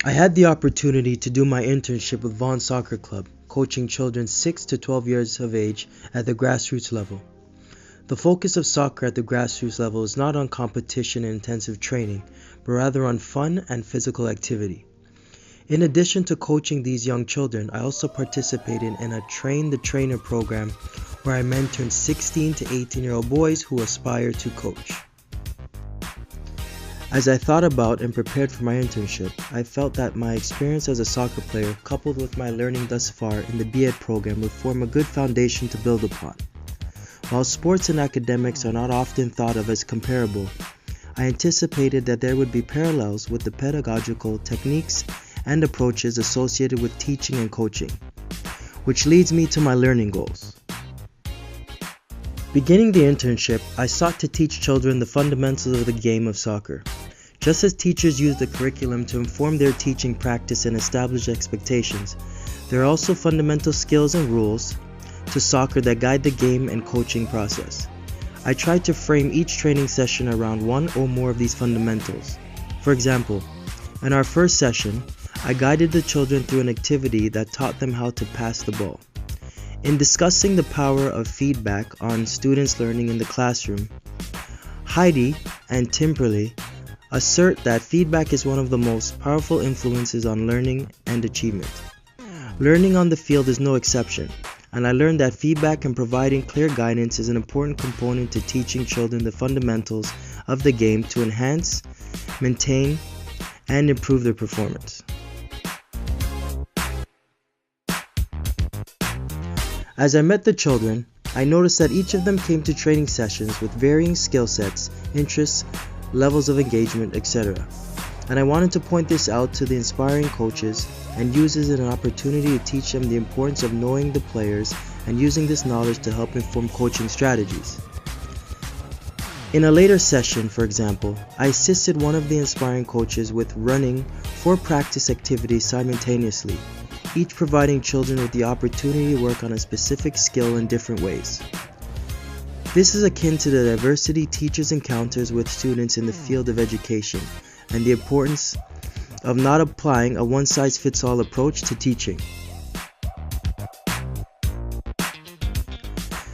I had the opportunity to do my internship with Vaughan Soccer Club, coaching children 6 to 12 years of age at the grassroots level. The focus of soccer at the grassroots level is not on competition and intensive training, but rather on fun and physical activity. In addition to coaching these young children, I also participated in a Train the Trainer program where I mentored 16 to 18-year-old boys who aspire to coach. As I thought about and prepared for my internship, I felt that my experience as a soccer player, coupled with my learning thus far in the B.Ed program, would form a good foundation to build upon. While sports and academics are not often thought of as comparable, I anticipated that there would be parallels with the pedagogical techniques and approaches associated with teaching and coaching, which leads me to my learning goals. Beginning the internship, I sought to teach children the fundamentals of the game of soccer. Just as teachers use the curriculum to inform their teaching practice and establish expectations, there are also fundamental skills and rules to soccer that guide the game and coaching process. I tried to frame each training session around one or more of these fundamentals. For example, in our first session, I guided the children through an activity that taught them how to pass the ball. In discussing the power of feedback on students' learning in the classroom, Heidi and Timperley assert that feedback is one of the most powerful influences on learning and achievement. Learning on the field is no exception, and I learned that feedback and providing clear guidance is an important component to teaching children the fundamentals of the game to enhance, maintain, and improve their performance. As I met the children, I noticed that each of them came to training sessions with varying skill sets, interests, levels of engagement, etc. And I wanted to point this out to the inspiring coaches and use it as an opportunity to teach them the importance of knowing the players and using this knowledge to help inform coaching strategies. In a later session, for example, I assisted one of the inspiring coaches with running 4 practice activities simultaneously, each providing children with the opportunity to work on a specific skill in different ways. This is akin to the diversity teachers encounters with students in the field of education and the importance of not applying a one-size-fits-all approach to teaching.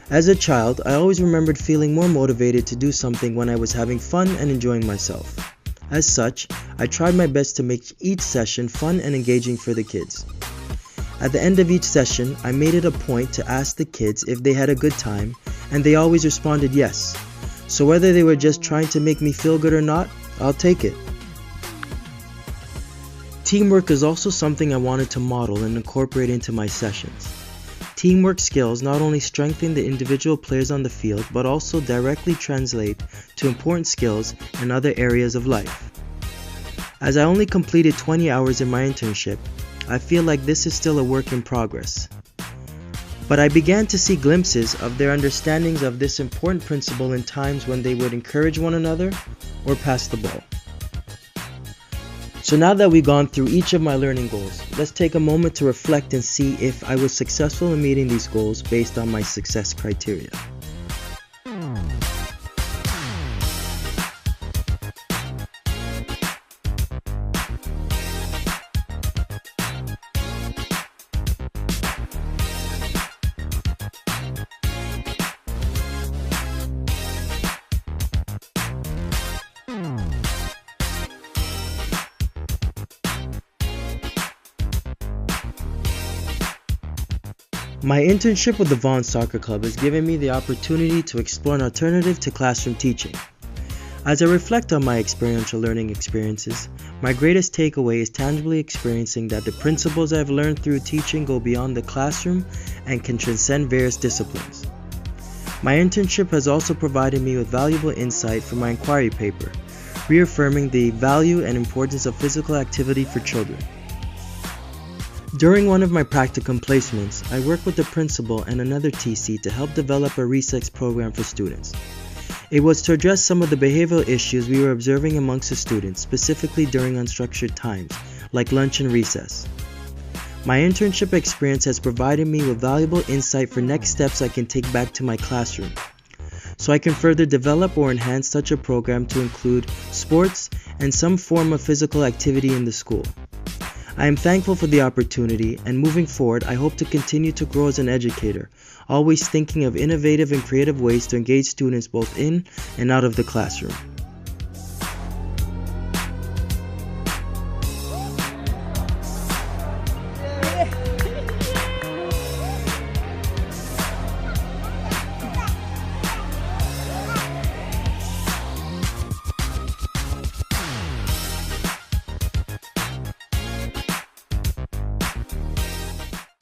As a child, I always remembered feeling more motivated to do something when I was having fun and enjoying myself. As such, I tried my best to make each session fun and engaging for the kids. At the end of each session, I made it a point to ask the kids if they had a good time, and they always responded yes. So whether they were just trying to make me feel good or not, I'll take it. Teamwork is also something I wanted to model and incorporate into my sessions. Teamwork skills not only strengthen the individual players on the field, but also directly translate to important skills in other areas of life. As I only completed 20 hours in my internship, I feel like this is still a work in progress. But I began to see glimpses of their understandings of this important principle in times when they would encourage one another or pass the ball. So now that we've gone through each of my learning goals, let's take a moment to reflect and see if I was successful in meeting these goals based on my success criteria. My internship with the Vaughan Soccer Club has given me the opportunity to explore an alternative to classroom teaching. As I reflect on my experiential learning experiences, my greatest takeaway is tangibly experiencing that the principles I've learned through teaching go beyond the classroom and can transcend various disciplines. My internship has also provided me with valuable insight from my inquiry paper, reaffirming the value and importance of physical activity for children. During one of my practicum placements, I worked with the principal and another TC to help develop a recess program for students. It was to address some of the behavioral issues we were observing amongst the students, specifically during unstructured times, like lunch and recess. My internship experience has provided me with valuable insight for next steps I can take back to my classroom, so I can further develop or enhance such a program to include sports and some form of physical activity in the school. I am thankful for the opportunity, and moving forward, I hope to continue to grow as an educator, always thinking of innovative and creative ways to engage students both in and out of the classroom.